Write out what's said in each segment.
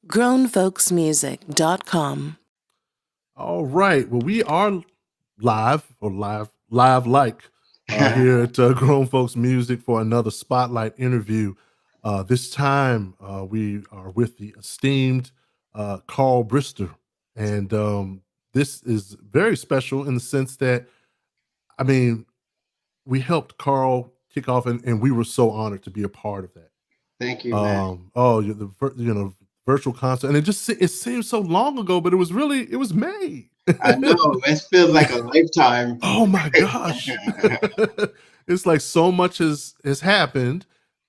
grownfolksmusic.com. All right. Well, we are live like here at Grown Folks Music for another spotlight interview. This time we are with the esteemed Carl Brister. And this is very special in the sense that, I mean, we helped Carl kick off, and we were so honored to be a part of that. Thank you, man. Virtual concert, and it seems so long ago, but it was May. I know it feels like a lifetime. Oh my gosh. It's like so much has happened.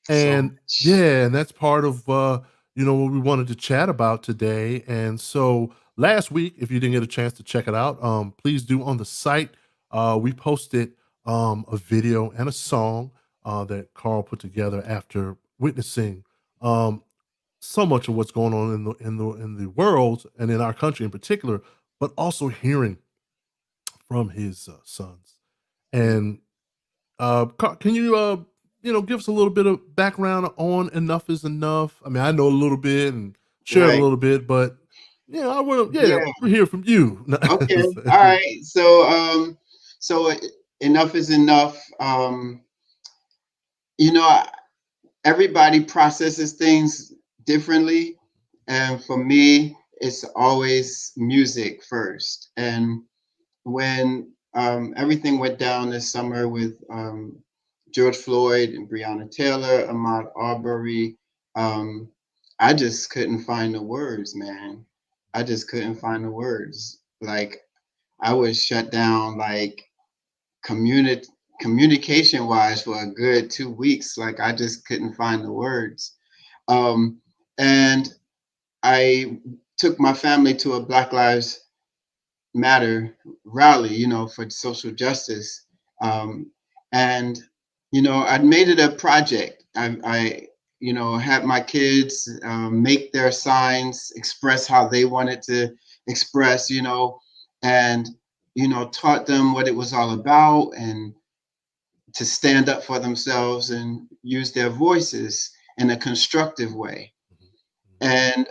And yeah, and that's part of what we wanted to chat about today. And so last week, if you didn't get a chance to check it out, please do on the site. We posted a video and a song that Carl put together after witnessing so much of what's going on in the world and in our country in particular, but also hearing from his sons. And can you give us a little bit of background on Enough Is Enough? I mean, I know a little bit and share a little bit, but I want to hear from you. Okay, all right. So Enough Is Enough. Everybody processes things differently, and for me, it's always music first. And when everything went down this summer with George Floyd and Breonna Taylor, Ahmaud Arbery, I just couldn't find the words, man. I just couldn't find the words. Like I was shut down, like communication wise, for a good 2 weeks. Like I just couldn't find the words. And I took my family to a Black Lives Matter rally, for social justice. And I'd made it a project. I had my kids make their signs, express how they wanted to express, and taught them what it was all about and to stand up for themselves and use their voices in a constructive way. And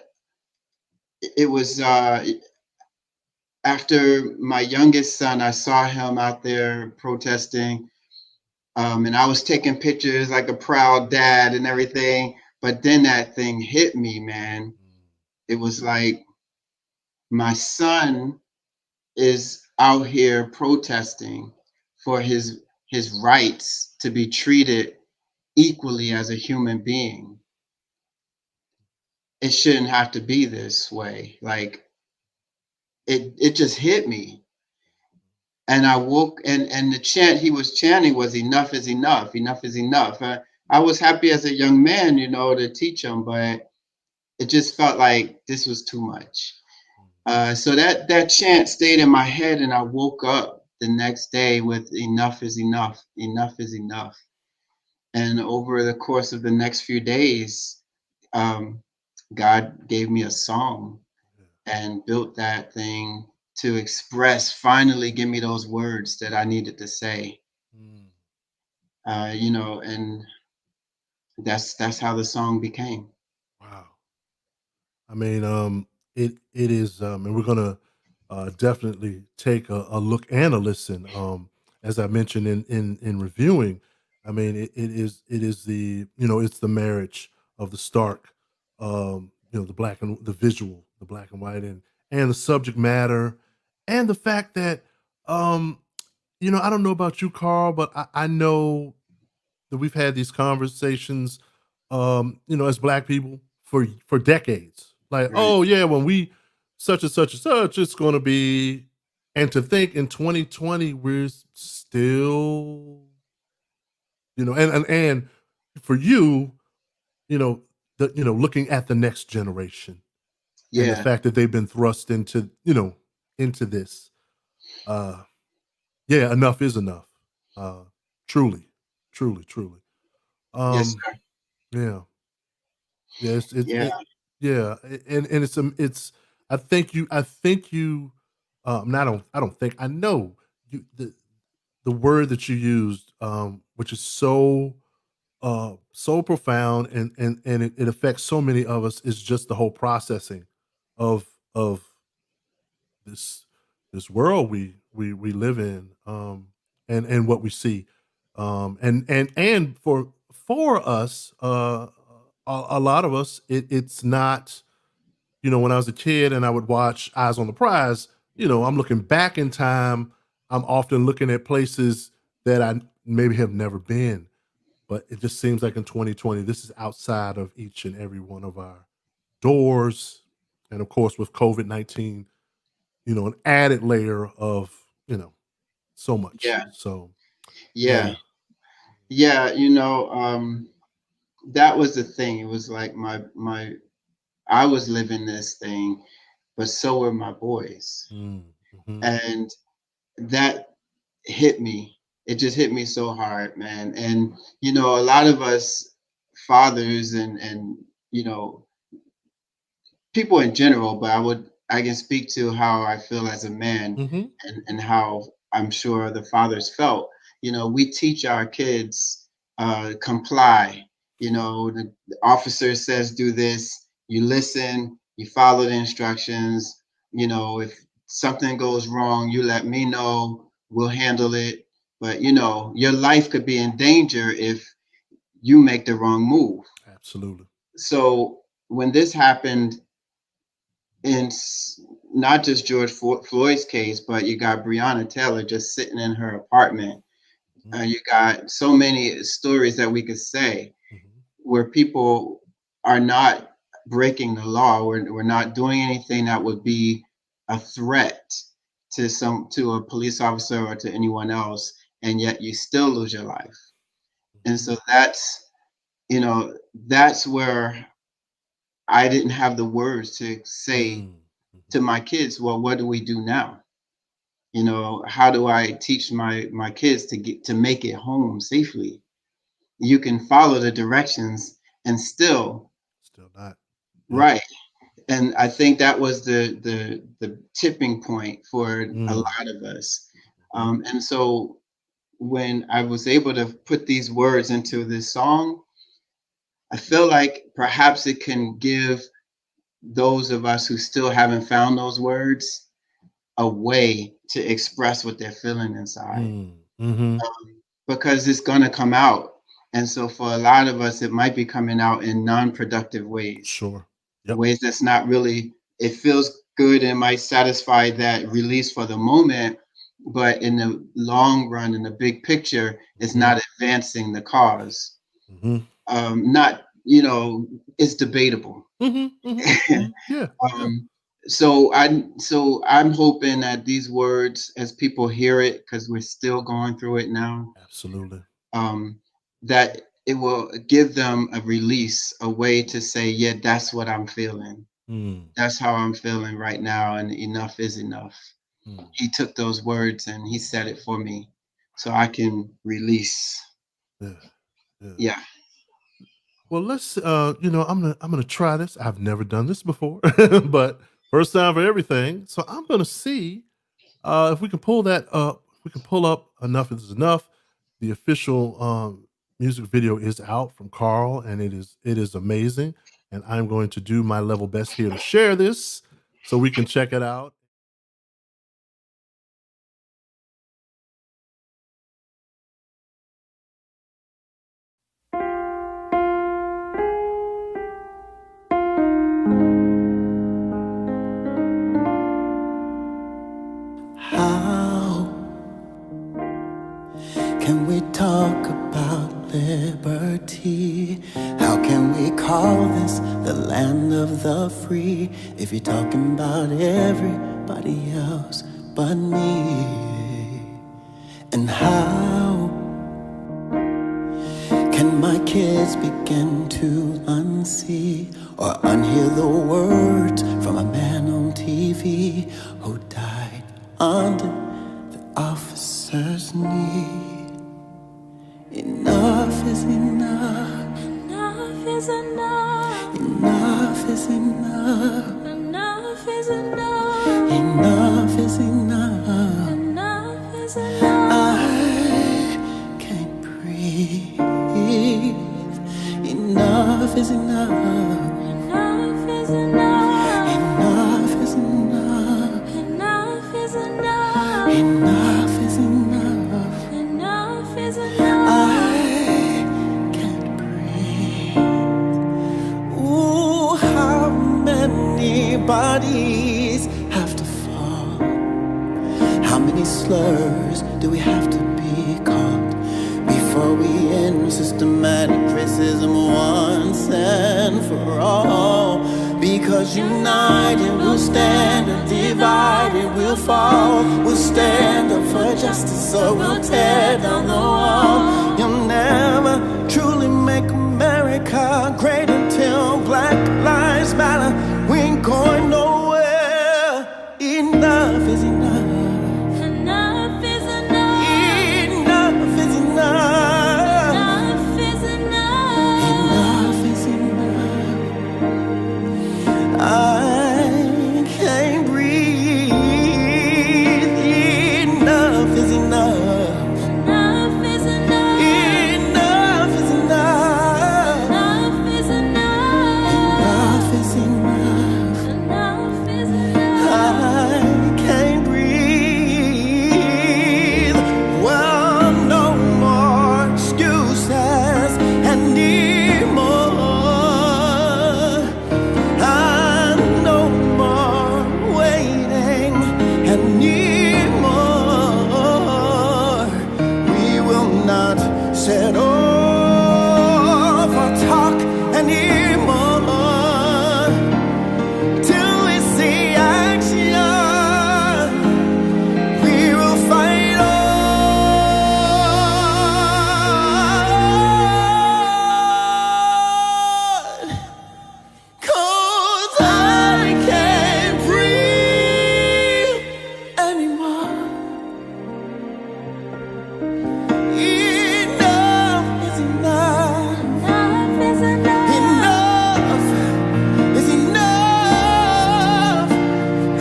it was after my youngest son, I saw him out there protesting, and I was taking pictures like a proud dad and everything. But then that thing hit me, man. It was like my son is out here protesting for his rights to be treated equally as a human being. It shouldn't have to be this way. Like it just hit me. And I woke, and the chant he was chanting was enough is enough, enough is enough. I was happy as a young man, to teach him, but it just felt like this was too much. So that chant stayed in my head, and I woke up the next day with enough is enough, enough is enough. And over the course of the next few days, God gave me a song and built that thing to express, finally give me those words that I needed to say. And that's how the song became. Wow. I mean, it is, and we're gonna definitely take a look and a listen. As I mentioned in reviewing, I mean, it is it's the marriage of the stark, the black and the visual, the black and white, and the subject matter, and the fact that, I don't know about you, Carl, but I know that we've had these conversations, as black people for decades. Like, Right. oh yeah, when we such and such and such, it's going to be, and to think in 2020 we're still, and for you, looking at the next generation, and the fact that they've been thrust into this. Enough is enough. Truly, truly, truly. Yes, sir. Yeah. Yeah, yeah, and it's. I think you. I don't think I know you the word that you used, which is so so profound, and it affects so many of us, is just the whole processing of this world we live in, and what we see, and for us, a lot of us, it's not, when I was a kid and I would watch Eyes on the Prize, I'm looking back in time. I'm often looking at places that I maybe have never been, but it just seems like in 2020, this is outside of each and every one of our doors. And of course, with COVID-19, an added layer of, so much. Yeah, So, yeah, yeah. yeah. That was the thing. It was like I was living this thing, but so were my boys, Mm, mhm, and that hit me. It just hit me so hard, man. And a lot of us fathers and you know people in general, but I can speak to how I feel as a man, mhm, and how I'm sure the fathers felt. We teach our kids, comply. The officer says do this, you listen, you follow the instructions. If something goes wrong, you let me know, we'll handle it. But your life could be in danger if you make the wrong move. absolutely. So when this happened, in not just George Floyd's case, but you got Breonna Taylor just sitting in her apartment. Mhm, You got so many stories that we could say mhm, where people are not breaking the law. We're not doing anything that would be a threat to a police officer or to anyone else, and yet you still lose your life. And mhm, so that's where I didn't have the words to say mm, to mhm. my kids, well, what do we do now? How do I teach my kids to make it home safely? You can follow the directions and still, Still not. Yep. right. And I think that was the tipping point for a Mm, lot of us. mhm, And so when I was able to put these words into this song, I feel like perhaps it can give those of us who still haven't found those words a way to express what they're feeling inside, mm, mhm. because it's going to come out. And so for a lot of us, it might be coming out in non-productive ways, Sure. Yep. ways that's not really, it feels good and might satisfy that release for the moment, but in the long run, in the big picture, it's Mhm, not advancing the cause. mhm, Not, it's debatable. mhm, mhm, mhm. Yeah, yeah, Um, so I'm hoping that these words, as people hear it, because we're still going through it now, absolutely. um, that it will give them a release, a way to say, yeah, that's what I'm feeling. Mm, That's how I'm feeling right now, and enough is enough. mm. He took those words and he said it for me, so I can release. Yeah, yeah. Yeah. Well, let's I'm gonna try this. I've never done this before, but first time for everything. So I'm gonna see if we can pull that up. If we can pull up Enough is Enough. The official music video is out from Carl, and it is amazing. And I'm going to do my level best here to share this so we can check it out. How can we talk about liberty? How can we call this the land of the free if you're talking about everybody else but me? And how can my kids begin to unsee or unhear the words from a man on TV who died under the officer's knee? Enough is enough. Enough is enough. Enough is enough. Enough is enough. Enough is enough. Enough is enough. I can't breathe many slurs do we have to be called before we end systematic racism once and for all? Because united we'll stand, and divided we'll fall. We'll stand up for justice, or we'll tear down the wall. You'll never truly make America great until Black Lives Matter. We ain't going nowhere. Enough is enough. Enough is enough. Enough is enough. Enough is enough. Enough is enough. I can't breathe. Enough is enough. Enough is enough. Enough is enough. Enough is enough. Enough is enough. Enough is enough. I can't breathe. Well, no more excuses anymore. No more waiting anymore. We will not settle for talk anymore till we see action. We will fight on. 'Cause I can't breathe anymore. Enough is enough. Enough is enough. Enough is enough.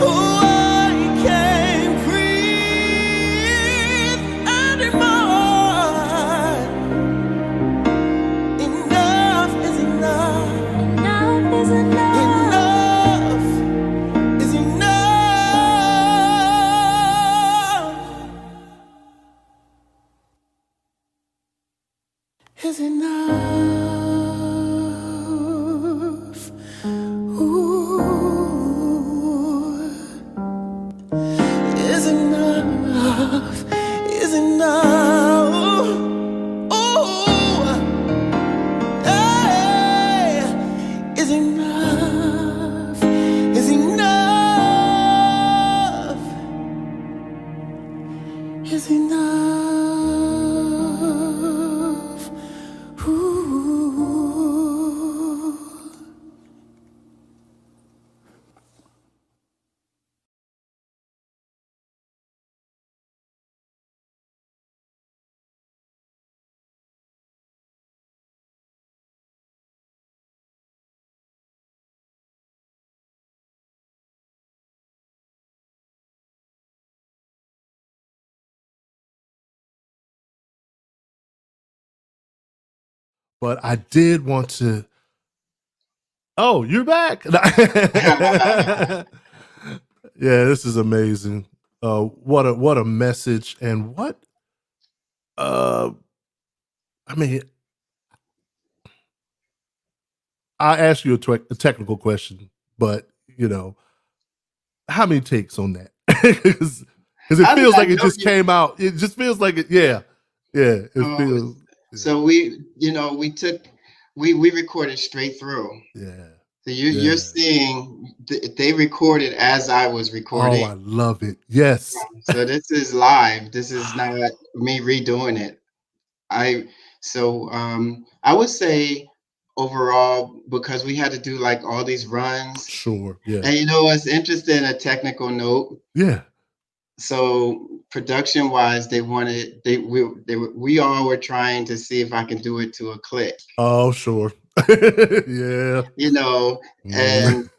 Oh, I can't breathe anymore. Enough is enough. Enough is enough. Enough is enough. Is enough. Ooh. Is enough. Is enough. Ooh. Hey. Is enough. Is enough. Is enough. Ooh. But I did want to. Oh, you're back. Yeah, this is amazing. What a message, and what I mean, I asked you a technical question, but how many takes on that? Because it feels like it just came out. It just feels like it. Yeah. It feels. So we recorded straight through. Yeah. So you're seeing they recorded as I was recording. Oh, I love it. Yes. So this is live. This is not me redoing it. I would say overall, because we had to do like all these runs. Sure. Yeah. And what's interesting, a technical note. Yeah. So production wise, we all were trying to see if I can do it to a click. Oh, sure. Yeah. And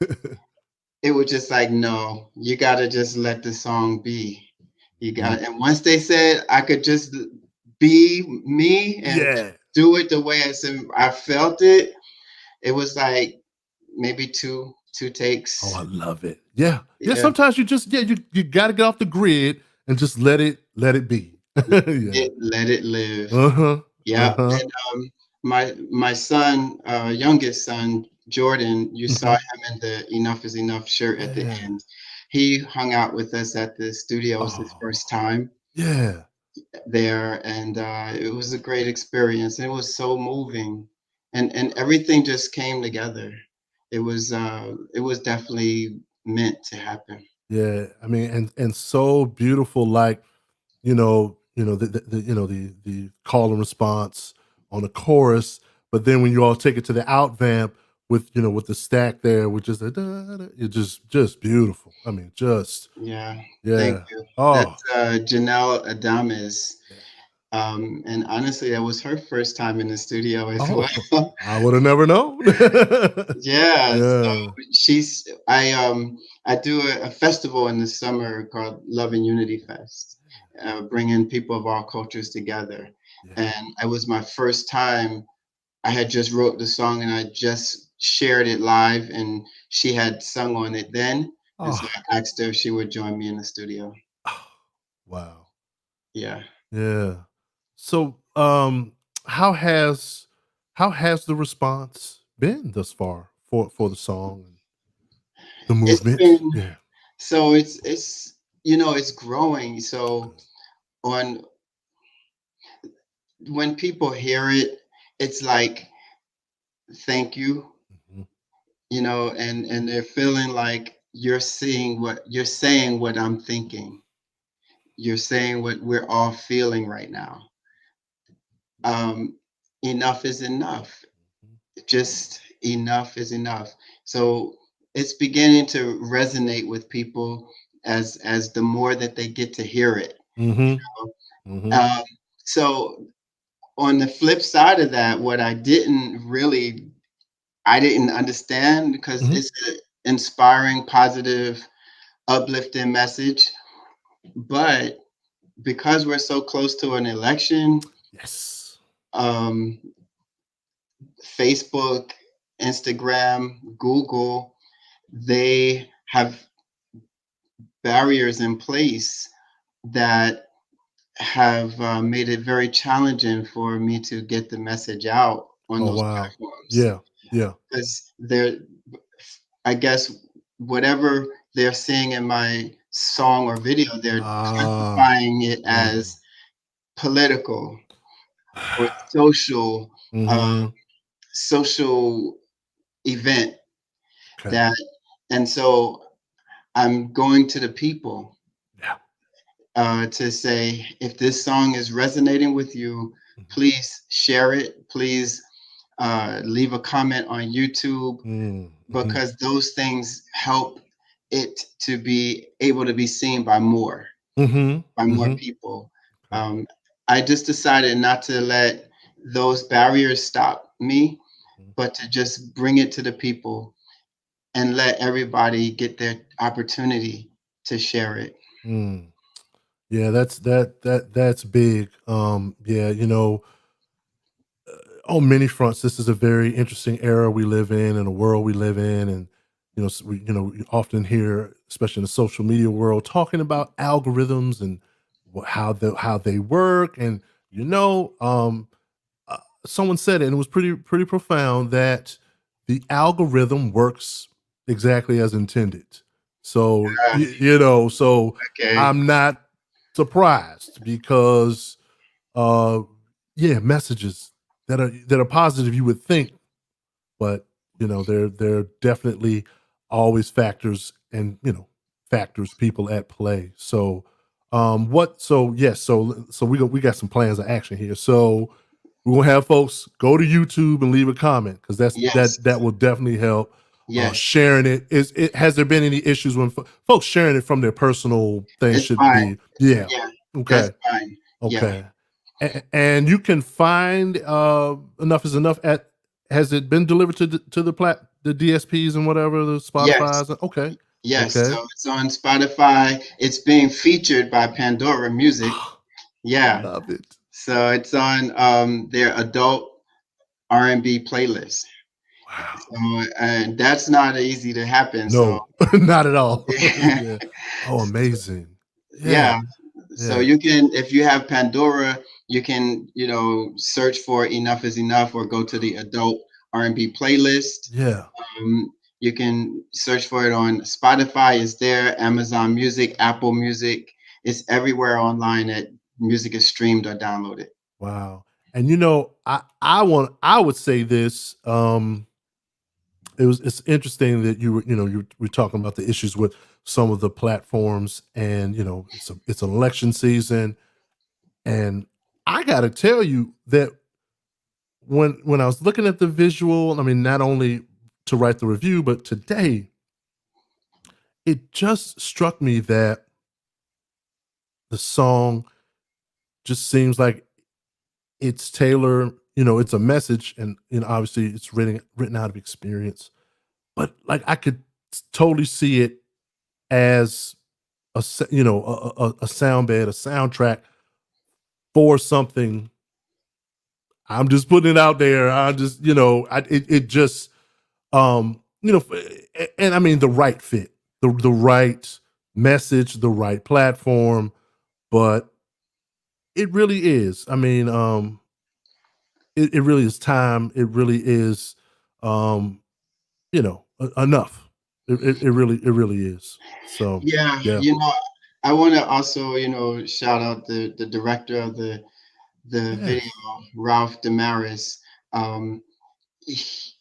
it was just like, no, you got to just let the song be. And once they said I could just be me and do it the way I felt it, it was like maybe two takes. Oh, I love it. Yeah. Sometimes you just you got to get off the grid and just let it be. Let it live. And my son, youngest son Jordan, you saw him in the Enough is Enough shirt at the end. he hung out with us at the studios his Oh, first time yeah, there, and it was a great experience. It was so moving, and everything just came together. It was definitely meant to happen. yeah. I mean, and so beautiful, like, the call and response on the chorus, but then when you all take it to the out vamp with, with the stack there, with just it's just beautiful. I mean, just Yeah, thank yeah. you. Oh, That's Janelle Adames. yeah. And honestly, that was her first time in the studio as Oh, well. I would have never known. Yeah, so Yeah. she's I do a festival in the summer called Love and Unity Fest, bringing people of all cultures together. Yeah. And it was my first time. I had just wrote the song and I just shared it live, and she had sung on it then. And so Oh, I asked her if she would join me in the studio. oh, wow. Yeah. Yeah. So, how has the response been thus far for the song and the It's movement? been Yeah. so it's it's growing. So Good. on when people hear it, it's like thank you, Mhm. and they're feeling like you're saying what I'm thinking. You're saying what we're all feeling right now. Um, enough is enough. Just enough is enough. So it's beginning to resonate with people as the more that they get to hear it. Mhm. Mhm. Um, so on the flip side of that, what I didn't understand because Mhm. it's an inspiring, positive, uplifting message. But because we're so close to an election, Yes. um, Facebook, Instagram, Google, they have barriers in place that have made it very challenging for me to get the message out on Oh, those wow. platforms Yeah. Yeah. because I guess whatever they're seeing in my song or video, they're Ah. classifying it Mhm. as political or social, uh, Mhm. social event Okay. that, and so I'm going to the people Yeah. to say, if this song is resonating with you, Mhm. please share it. Please leave a comment on YouTube Mm. Mhm. because those things help it to be able to be seen Mhm. by more Mhm. people. Okay. I just decided not to let those barriers stop me, Mhm. but to just bring it to the people and let everybody get their opportunity to share it. Mm. Yeah, that's big. Yeah, on many fronts, this is a very interesting era we live in and a world we live in, and we often hear, especially in the social media world, talking about algorithms and how they work, and uh, someone said it, and it was pretty profound that the algorithm works exactly as intended. So Uh, so okay. I'm not surprised because uh yeah, messages that are positive you would think, but there are definitely always factors and people at play. So what so yes, so we got some plans of action here. So we're gonna have folks go to YouTube and leave a comment because Yes. that will definitely help. Yes. Sharing it has there been any issues when folks sharing it from their personal things It's should fine. be yeah. Yeah. That's Okay. fine. Yeah. Okay. And you can find enough is enough at has it been delivered to the DSPs and whatever the Yes. Spotify's? Okay. Yes. Okay. So it's on Spotify. It's being featured by Pandora Music. Yeah. Love it. So it's on their adult R&B playlist. Wow. So and that's not easy to happen. So No, not at all. Yeah. Oh, amazing. Yeah. yeah. So Yeah. you can, if you have Pandora, you can, search for Enough is Enough or go to the adult R&B playlist. Yeah. Um, You can search for it on Spotify. It's there. Amazon Music, Apple Music. It's everywhere online that music is streamed or downloaded. Wow. And I would say this. It's interesting that you were talking about the issues with some of the platforms, and it's an election season, and I got to tell you that when I was looking at the visual, I mean, not only to write the review, but today, it just struck me that the song just seems like it's tailored, it's a message, and obviously it's written out of experience, but like I could totally see it as a sound bed, a soundtrack for something. I'm just putting it out there. I just, it just, and I mean the right fit, the right message, the right platform, but it really is. I mean, it really is time. It really is, enough. It really is. So Yeah, yeah. I want to also, shout out the director of the video, Yes. Ralph Damaris, um, he-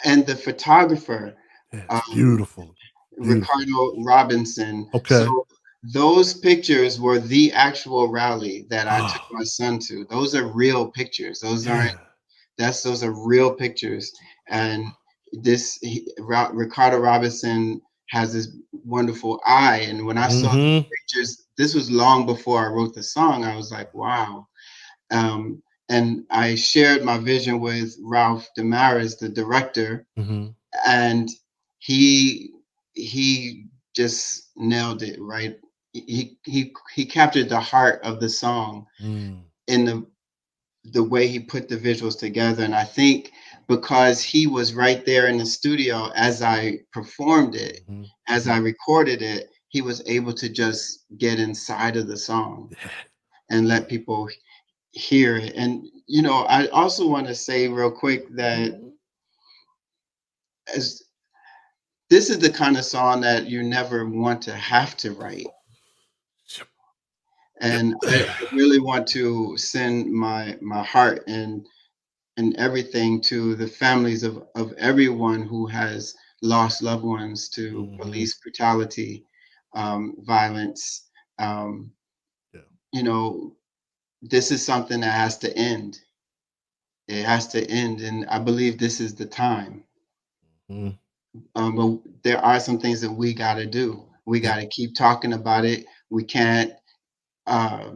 and the photographer, Yes. um, Beautiful. Beautiful. Ricardo Robinson. Okay. So those pictures were the actual rally that I took Oh, my son to. Those are real pictures. yeah. Those are real pictures. And Ricardo Robinson has this wonderful eye. And when I saw these Mm-hmm. pictures, this was long before I wrote the song. I was like, wow. Um, and I shared my vision with Ralph Damaris, the director, Mm-hmm. and he he just nailed it. Right, he captured the heart of the song Mm. in the way he put the visuals together. And I think because he was right there in the studio as I performed it, Mm-hmm. as I recorded it, he was able to just get inside of the song Yeah. and let people hear it. And I also want to say real quick that Mhm. as this is the kind of song that you never want to have to write. Yep. And I Yep. really want to send my heart and everything to the families of everyone who has lost loved ones to Mm-hmm. police brutality, violence. Um, Yeah. you know, this is something that has to end. It has to end, and I believe this is the time. Mm-hmm. But there are some things that we got to do. We got Yep. to keep talking about it. Uh,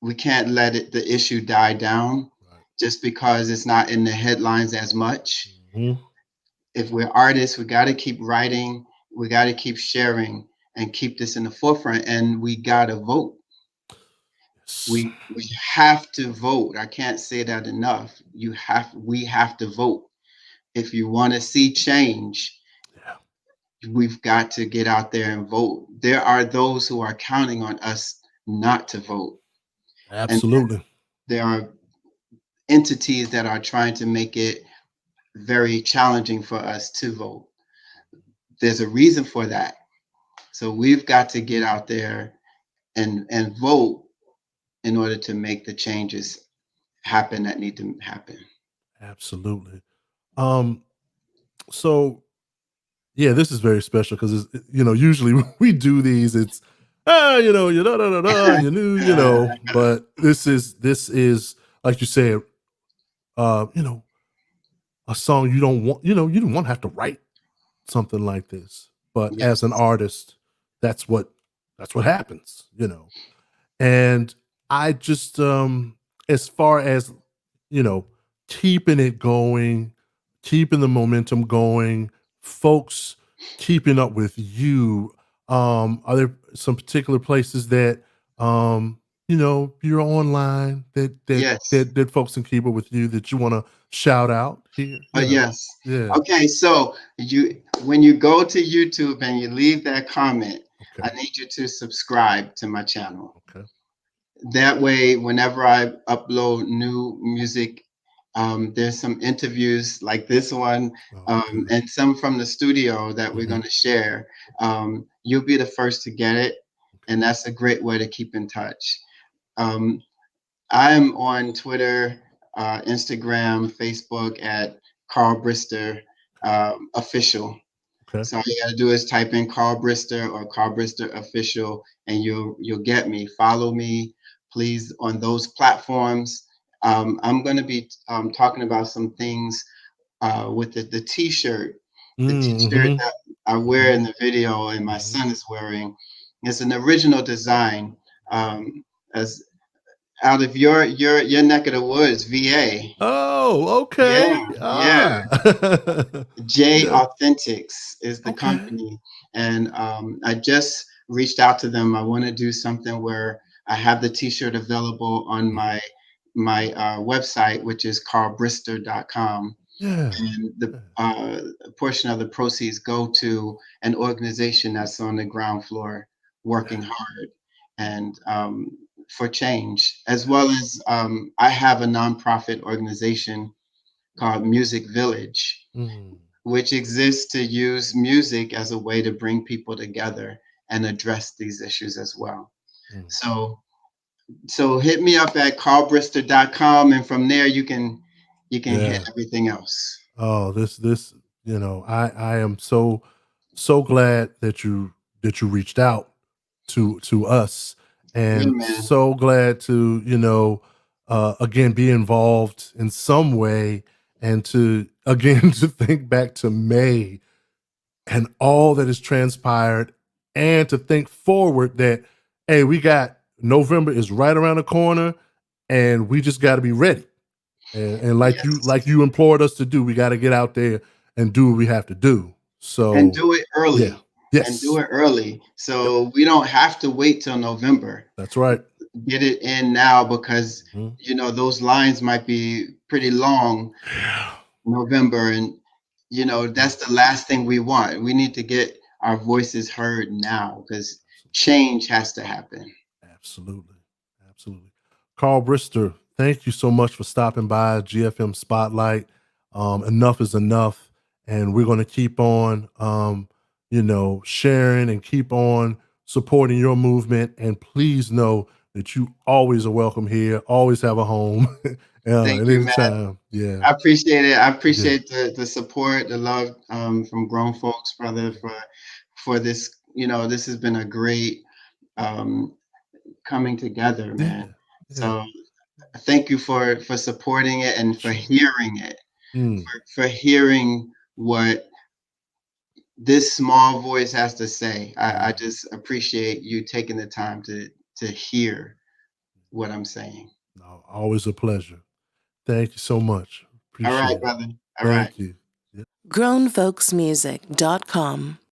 we can't let the issue die down Right. just because it's not in the headlines as much. Mm-hmm. If we're artists, we got to keep writing, we got to keep sharing, and keep this in the forefront. And we got to vote. Yes. We have to vote. I can't say that enough. We have to vote. If you want to see change, Yeah. we've got to get out there and vote. There are those who are counting on us not to vote, and Absolutely. there are entities that are trying to make it very challenging for us to vote. There's a reason for that. So we've got to get out there and vote in order to make the changes happen that need to happen. Absolutely. Um. So yeah, this is very special because usually when we do these, it's you da da da da, but this is like you said, uh, you know, a song you don't want, you don't want to have to write something like this. But as an Yes. artist, that's what happens. And I just as far as you know, keeping it going, keeping the momentum going, folks keeping up with you. Are there some particular places that you're online Yes. that folks can keep up with you that you want to shout out here? Yes. Yeah. Okay. So when you go to YouTube and you leave that comment, I Okay. need you to subscribe to my channel. Okay. That way, whenever I upload new music There's some interviews like this one, Okay. and some from the studio that we're Mhm. going to share. You'll be the first to get it, and that's a great way to keep in touch. Um, I'm on Twitter, Instagram, Facebook at Carl Brister official. Okay. So all you gotta do is type in Carl Brister or Carl Brister official, and you'll get me. Follow me, please, on those platforms. I'm going to be talking about some things with the T-shirt, the T-shirt Mhm. that I wear in the video, and my Mhm. son is wearing. It's an original design, as out of your neck of the woods, VA. Oh, Yeah, okay. yeah. J Yeah. Authentics is the Okay. company, and I just reached out to them. I want to do something where I have the T-shirt available on Mhm. my website, which is carlbrister.com, Yeah. and the Yeah. a portion of the proceeds go to an organization that's on the ground floor working hard and for change, as well as I have a nonprofit organization called Music Village, Mm. which exists to use music as a way to bring people together and address these issues as well. Mm. So hit me up at carlbrister.com, and from there you can hit Yeah. everything else. Oh, this, I am so glad that you reached out to us, Yeah, and man. so glad to, again, be involved in some way, and to again to think back to May and all that has transpired, and to think forward that, hey, we got November is right around the corner, and we just got to be ready. And Yes. like you implored us to do, we got to get out there and do what we have to do. And So do it yeah, early. And do yes, it early. yep, So we don't have to wait till November. that's right. Get it in now because Mhm. those lines might be pretty long Yeah, November, and mhm. that's the last thing we want. We need to get our voices heard now because change has to happen. Absolutely, absolutely. Carl Brister, thank you so much for stopping by GFM Spotlight. Enough is enough, and we're going to keep on, sharing and keep on supporting your movement. And please know that you always are welcome here. Always have a home, Thank at you, any man. time. Yeah, I appreciate it. I yeah, appreciate the support, the love from grown folks, brother, for this. This has been a great um, coming together, man. yeah, yeah. So thank you for supporting it and for Sure. hearing it, Mm, for hearing what this small voice has to say. I mm. just appreciate you taking the time to hear what I'm saying. No, always a pleasure. Thank you so much. All right, Appreciate it. brother. All right. Thank you. Yeah. Grownfolksmusic.com